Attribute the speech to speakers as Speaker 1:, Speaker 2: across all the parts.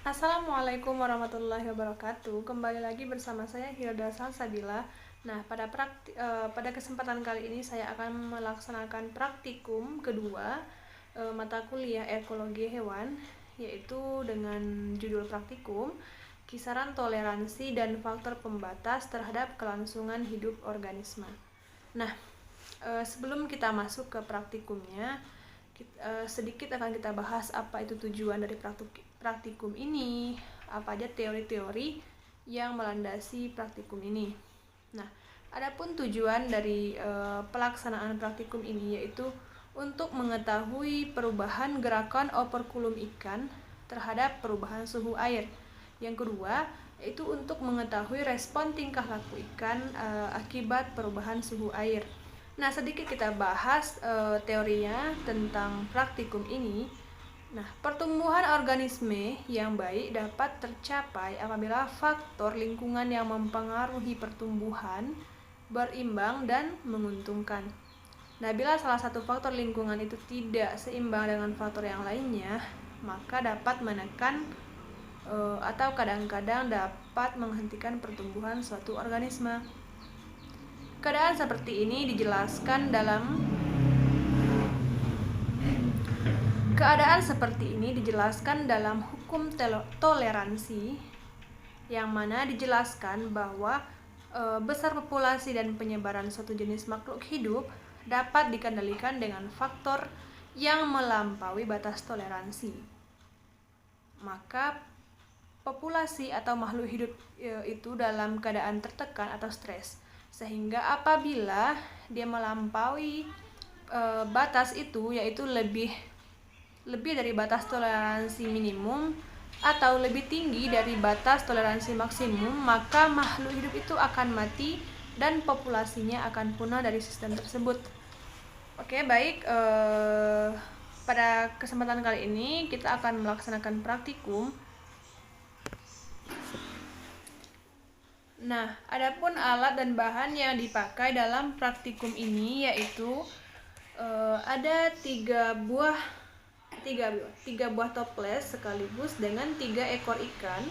Speaker 1: Assalamualaikum warahmatullahi wabarakatuh. Kembali lagi bersama saya Hilda Salsabila. Nah, pada kesempatan kali ini saya akan melaksanakan praktikum kedua mata kuliah ekologi hewan, yaitu dengan judul praktikum kisaran toleransi dan faktor pembatas terhadap kelangsungan hidup organisme. Nah, sebelum kita masuk ke praktikumnya, sedikit akan kita bahas apa itu tujuan dari praktikum ini, apa aja teori-teori yang melandasi praktikum ini. Nah, adapun tujuan dari pelaksanaan praktikum ini yaitu untuk mengetahui perubahan gerakan operkulum ikan terhadap perubahan suhu air. Yang kedua, yaitu untuk mengetahui respon tingkah laku ikan akibat perubahan suhu air. Nah, sedikit kita bahas teorinya tentang praktikum ini. Nah, pertumbuhan organisme yang baik dapat tercapai apabila faktor lingkungan yang mempengaruhi pertumbuhan berimbang dan menguntungkan. Nah, bila salah satu faktor lingkungan itu tidak seimbang dengan faktor yang lainnya, maka dapat menekan atau kadang-kadang dapat menghentikan pertumbuhan suatu organisme. Keadaan seperti ini dijelaskan dalam hukum toleransi, yang mana dijelaskan bahwa besar populasi dan penyebaran suatu jenis makhluk hidup dapat dikendalikan dengan faktor yang melampaui batas toleransi. Maka populasi atau makhluk hidup itu dalam keadaan tertekan atau stres, sehingga apabila dia melampaui batas itu, yaitu lebih dari batas toleransi minimum atau lebih tinggi dari batas toleransi maksimum, maka makhluk hidup itu akan mati dan populasinya akan punah dari sistem tersebut. Oke, baik. Pada kesempatan kali ini kita akan melaksanakan praktikum. Nah, adapun alat dan bahan yang dipakai dalam praktikum ini yaitu ada tiga buah toples sekaligus dengan 3 ekor ikan.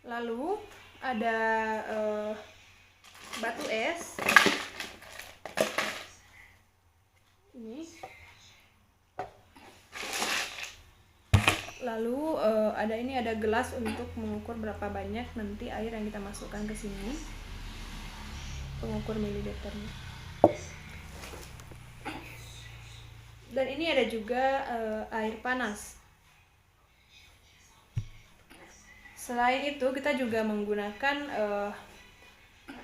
Speaker 1: Lalu ada batu es. Ini. Lalu ada gelas untuk mengukur berapa banyak nanti air yang kita masukkan ke sini, pengukur mililiternya. Dan ini ada juga air panas. Selain itu kita juga menggunakan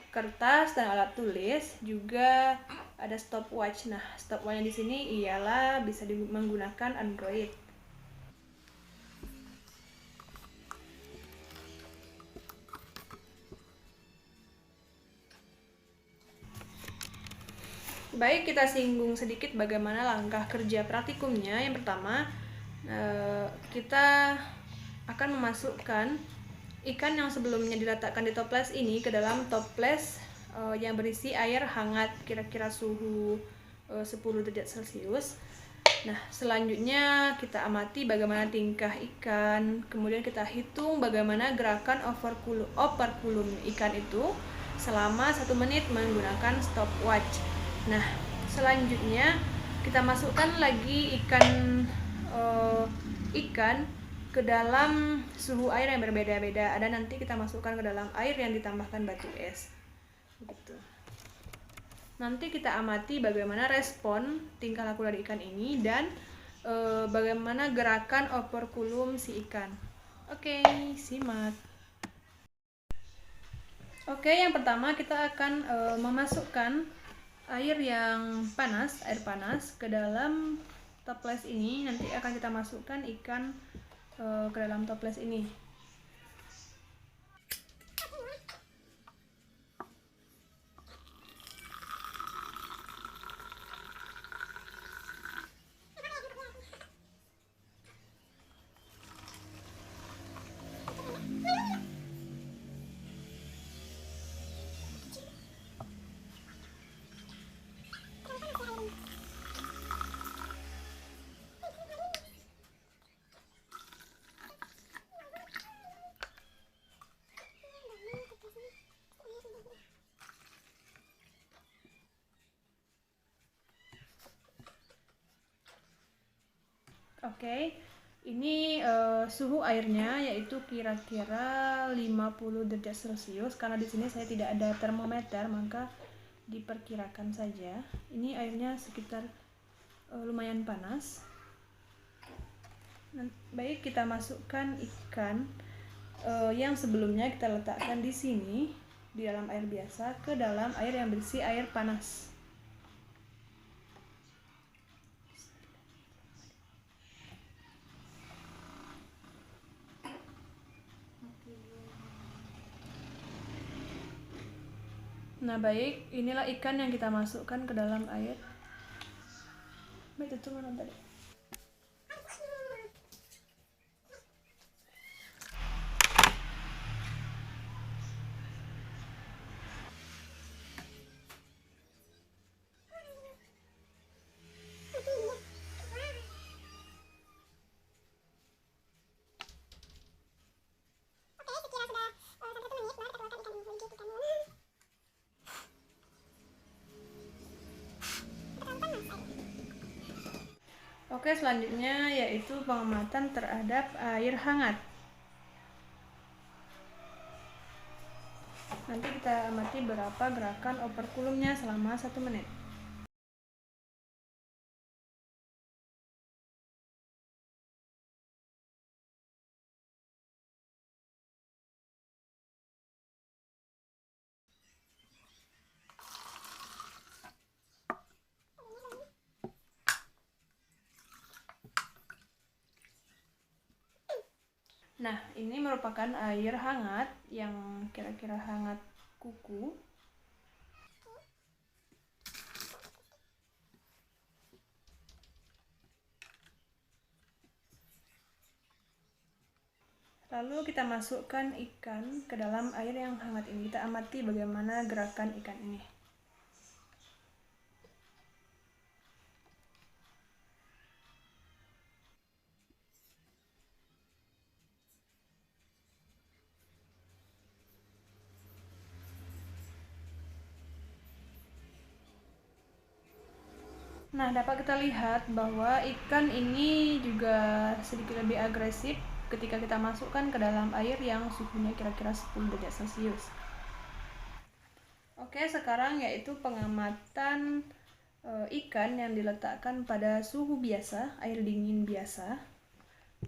Speaker 1: kertas dan alat tulis, juga ada stopwatch. Nah, stopwatchnya di sini ialah bisa menggunakan Android. Baik, kita singgung sedikit bagaimana langkah kerja praktikumnya. Yang pertama, kita akan memasukkan ikan yang sebelumnya diletakkan di toples ini ke dalam toples yang berisi air hangat, kira-kira suhu 10 derajat Celcius. Nah, selanjutnya kita amati bagaimana tingkah ikan, kemudian kita hitung bagaimana gerakan operkulum ikan itu selama 1 menit menggunakan stopwatch. Nah, selanjutnya kita masukkan lagi ikan ke dalam suhu air yang berbeda-beda. Ada nanti kita masukkan ke dalam air yang ditambahkan batu es. Begitu. Nanti kita amati bagaimana respon tingkah laku dari ikan ini dan bagaimana gerakan operkulum si ikan. Oke, simak. Oke, yang pertama kita akan memasukkan air panas ke dalam toples ini. Nanti akan kita masukkan ikan ke dalam toples ini. Oke, ini suhu airnya yaitu kira-kira 50 derajat Celcius. Karena di sini saya tidak ada termometer, maka diperkirakan saja. Ini airnya sekitar lumayan panas. Baik, kita masukkan ikan yang sebelumnya kita letakkan di sini di dalam air biasa ke dalam air yang berisi air panas. Nah, baik, inilah ikan yang kita masukkan ke dalam air. Baik, itu mana tadi? Oke, selanjutnya yaitu pengamatan terhadap air hangat. Nanti kita amati berapa gerakan operkulumnya selama 1 menit. Nah, ini merupakan air hangat yang kira-kira hangat kuku. Lalu kita masukkan ikan ke dalam air yang hangat ini. Kita amati bagaimana gerakan ikan ini. Nah, dapat kita lihat bahwa ikan ini juga sedikit lebih agresif ketika kita masukkan ke dalam air yang suhunya kira-kira 10 derajat Celcius. Oke, sekarang yaitu pengamatan ikan yang diletakkan pada suhu biasa, air dingin biasa.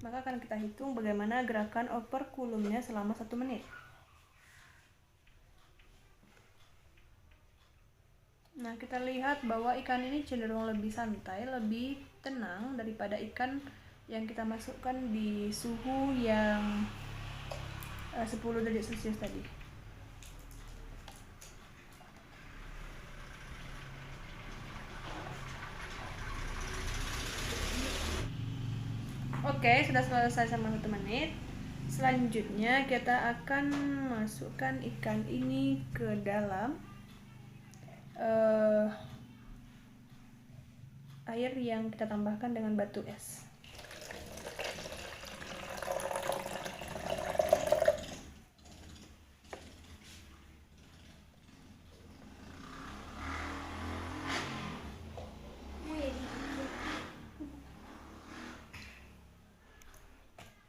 Speaker 1: Maka akan kita hitung bagaimana gerakan operkulumnya selama 1 menit. Nah, kita lihat bahwa ikan ini cenderung lebih santai, lebih tenang daripada ikan yang kita masukkan di suhu yang 10 derajat Celcius tadi. Oke, sudah selesai sama 1 menit. Selanjutnya kita akan masukkan ikan ini ke dalam air yang kita tambahkan dengan batu es.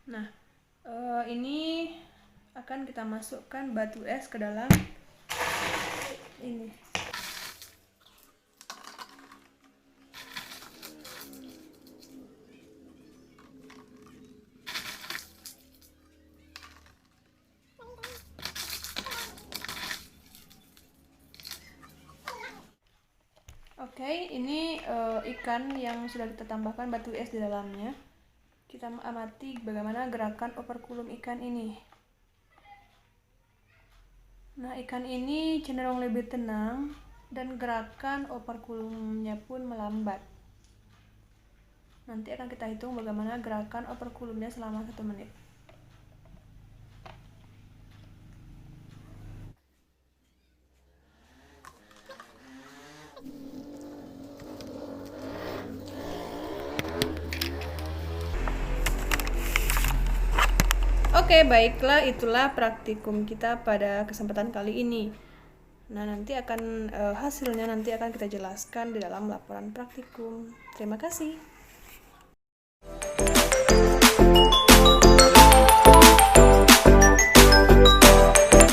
Speaker 1: Nah, ini akan kita masukkan batu es ke dalam ini. Oke, ini ikan yang sudah kita tambahkan batu es di dalamnya. Kita amati bagaimana gerakan operkulum ikan ini. Nah, ikan ini cenderung lebih tenang dan gerakan operkulumnya pun melambat. Nanti akan kita hitung bagaimana gerakan operkulumnya selama 1 menit. Oke, baiklah, itulah praktikum kita pada kesempatan kali ini. Nah, nanti akan hasilnya nanti akan kita jelaskan di dalam laporan praktikum. Terima kasih.